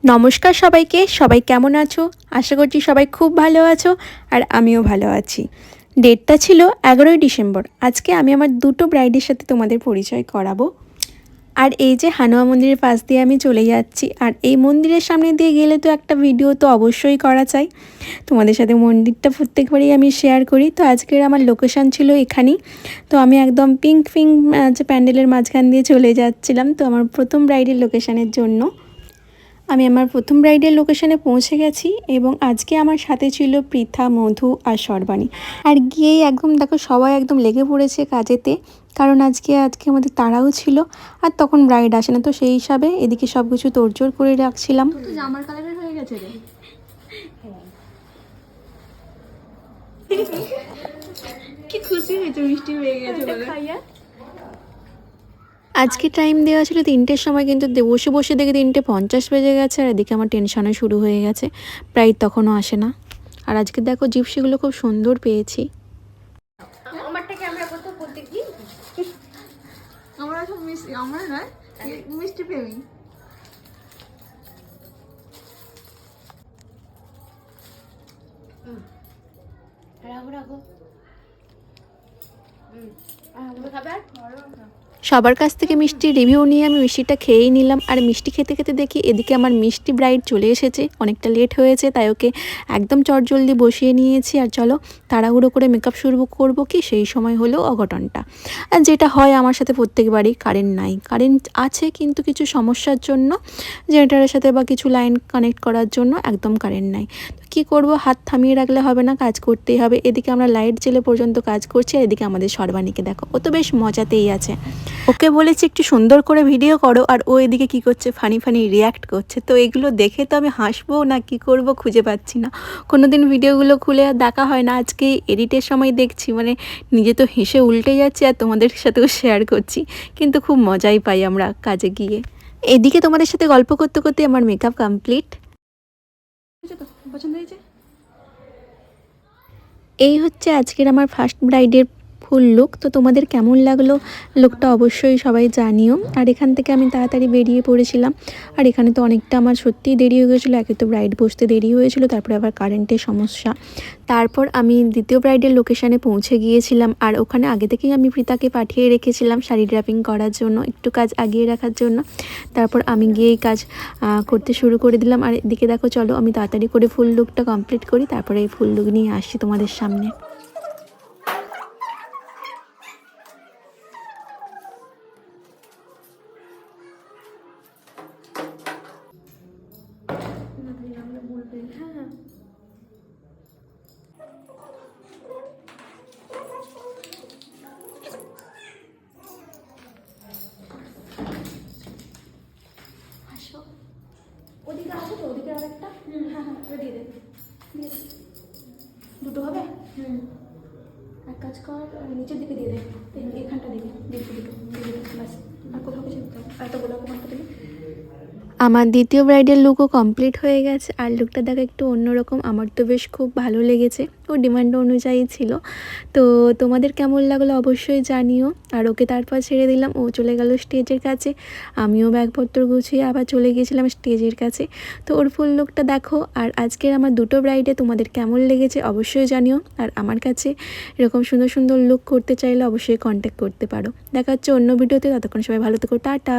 নমস্কার সবাইকে। সবাই কেমন আছো? আশা করছি সবাই খুব ভালো আছো আর আমিও ভালো আছি। ডেটটা ছিল 11ই ডিসেম্বর। আজকে আমি আমার দুটো ব্রাইডের সাথে তোমাদের পরিচয় করাবো। আর এই যে হানুয়া মন্দিরের পাশ দিয়ে আমি চলে যাচ্ছি, আর এই মন্দিরের সামনে দিয়ে গেলে তো একটা ভিডিও তো অবশ্যই করা চাই। তোমাদের সাথে মন্দিরটা প্রত্যেকবারই আমি শেয়ার করি। তো আজকের আমার লোকেশান ছিল এখানেই। তো আমি একদম পিঙ্ক যে প্যান্ডেলের মাঝখান দিয়ে চলে যাচ্ছিলাম তো আমার প্রথম ব্রাইডের লোকেশানের জন্য। আমি আমার প্রথম ব্রাইডের লোকেশানে পৌঁছে গেছি এবং আজকে আমার সাথে ছিল পৃথা, মধু আর সর্বাণী। আর গিয়েই একদম দেখো সবাই একদম লেগে পড়েছে কাজেতে, কারণ আজকে আমাদের তাড়াও ছিল আর তখন ব্রাইড আসে না। তো সেই হিসাবে এদিকে সব কিছু তোড়জোড় করে রাখছিলাম। তো জামার কালারের হয়ে গেছে রে। কি খুশি হয়েছে, মিষ্টি হয়ে গেছে বলে। আজকে টাইম দেওয়া ছিল 3টের সময়, কিন্তু বসে বসে দেখে 3:50 বেজে গেছে আর এদিকে আমার টেনশনও শুরু হয়ে গেছে। প্রায় তখনও আসে না। আর আজকে দেখো জিপসিগুলো খুব সুন্দর পেয়েছি। আমারটা ক্যামেরা করতে প্রত্যেক দিন আমরা সব মিষ্টি, আমরা না মিষ্টি প্রেমী। রাখো রাখো। খাবার সবার কাছ থেকে মিষ্টির রিভিউ নিয়ে আমি মিষ্টিটা খেয়েই নিলাম। আর মিষ্টি খেতে খেতে দেখি এদিকে আমার মিষ্টি ব্রাইড চলে এসেছে। অনেকটা লেট হয়েছে, তাই ওকে একদম চটজলদি বসিয়ে নিয়েছি। আর চলো তাড়াহুড়ো করে মেকআপ শুরু করবো, কি সেই সময় হলো অঘটনটা। আর যেটা হয় আমার সাথে প্রত্যেকবারই, কারেন্ট নাই। কারেন্ট আছে কিন্তু কিছু সমস্যার জন্য, জেনারেটরের সাথে বা কিছু লাইন কানেক্ট করার জন্য একদম কারেন্ট নাই। তো কী করবো, হাত থামিয়ে রাখলে হবে না, কাজ করতেই হবে। এদিকে আমরা লাইট জেলে পর্যন্ত কাজ করছি, আর এদিকে আমাদের সর্বাণীকে দেখো, ও তো বেশ মজাতেই আছে। ওকে বলেছি একটু সুন্দর করে ভিডিও করো, আর ও এদিকে কি করছে, ফানি রিয়্যাক্ট করছে। তো এগুলো দেখে তো আমি হাসবো না কি করব খুঁজে পাচ্ছি না। কোনোদিন ভিডিওগুলো খুলে দেখা হয় না, আজকে এডিটের সময় দেখছি, মানে নিজে তো হেসে উল্টে যাচ্ছি আর তোমাদের সাথেও শেয়ার করছি। কিন্তু খুব মজাই পাই আমরা কাজে গিয়ে। এদিকে তোমাদের সাথে গল্প করতে করতে আমার মেকআপ কমপ্লিট। পছন্দ হয়েছে? এই হচ্ছে আজকের আমার ফার্স্ট ব্রাইডের ফুল লুক। তো তোমাদের কেমন লাগলো লুকটা অবশ্যই সবাই জানিও। আর এখান থেকে আমি তাড়াতাড়ি বেরিয়ে পড়েছিলাম। আর এখানে তো অনেকটা আমার সত্যিই দেরি হয়ে গেছিলো। একে তো ব্রাইড বসতে দেরি হয়েছিল, তারপরে আবার কারেন্টের সমস্যা। তারপর আমি দ্বিতীয় ব্রাইডের লোকেশানে পৌঁছে গিয়েছিলাম। আর ওখানে আগে থেকেই আমি পৃথাকে পাঠিয়ে রেখেছিলাম শাড়ি ড্রাপিং করার জন্য, একটু কাজ আগিয়ে রাখার জন্য। তারপর আমি গিয়েই কাজ করতে শুরু করে দিলাম। আর এদিকে দেখো, চলো আমি তাড়াতাড়ি করে ফুল লুকটা কমপ্লিট করি, তারপরে এই ফুল লুক নিয়ে আসছি তোমাদের সামনে। ওদিকে আছে তো, ওদিকে আর একটা। হ্যাঁ হ্যাঁ, ওটা দিয়ে দে। দুটো হবে? এক কাজ কর, নিচের দিকে দিয়ে দে, এখানটা দিকে দুটো দিয়ে দে, ব্যাস। আর কোথাও কিছু দিতে হবে, আর একটা গোলাপ মাথা দিলে। আমার দ্বিতীয় ব্রাইডাল লুকও কমপ্লিট হয়ে গেছে। আর লুকটা দেখো একটু অন্যরকম, আমার তো বেশ খুব ভালো লেগেছে। ও ডিমান্ড অনুযায়ী ছিল। তো তোমাদের কেমন লাগলো অবশ্যই জানিও। আর ওকে তারপর ছেড়ে দিলাম, ও চলে গেল স্টেজের কাছে। আমিও ব্যাগপত্র গুছিয়ে আবার চলে গিয়েছিলাম স্টেজের কাছে। তো ওর ফুল লুকটা দেখো। আর আজকের আমার দুটো ব্রাইডে তোমাদের কেমন লেগেছে অবশ্যই জানিও। আর আমার কাছে এরকম সুন্দর সুন্দর লুক করতে চাইলে অবশ্যই কন্ট্যাক্ট করতে পারো। দেখা হচ্ছে অন্য ভিডিওতে, ততক্ষণ সবাই ভালো থেকো, টাটা।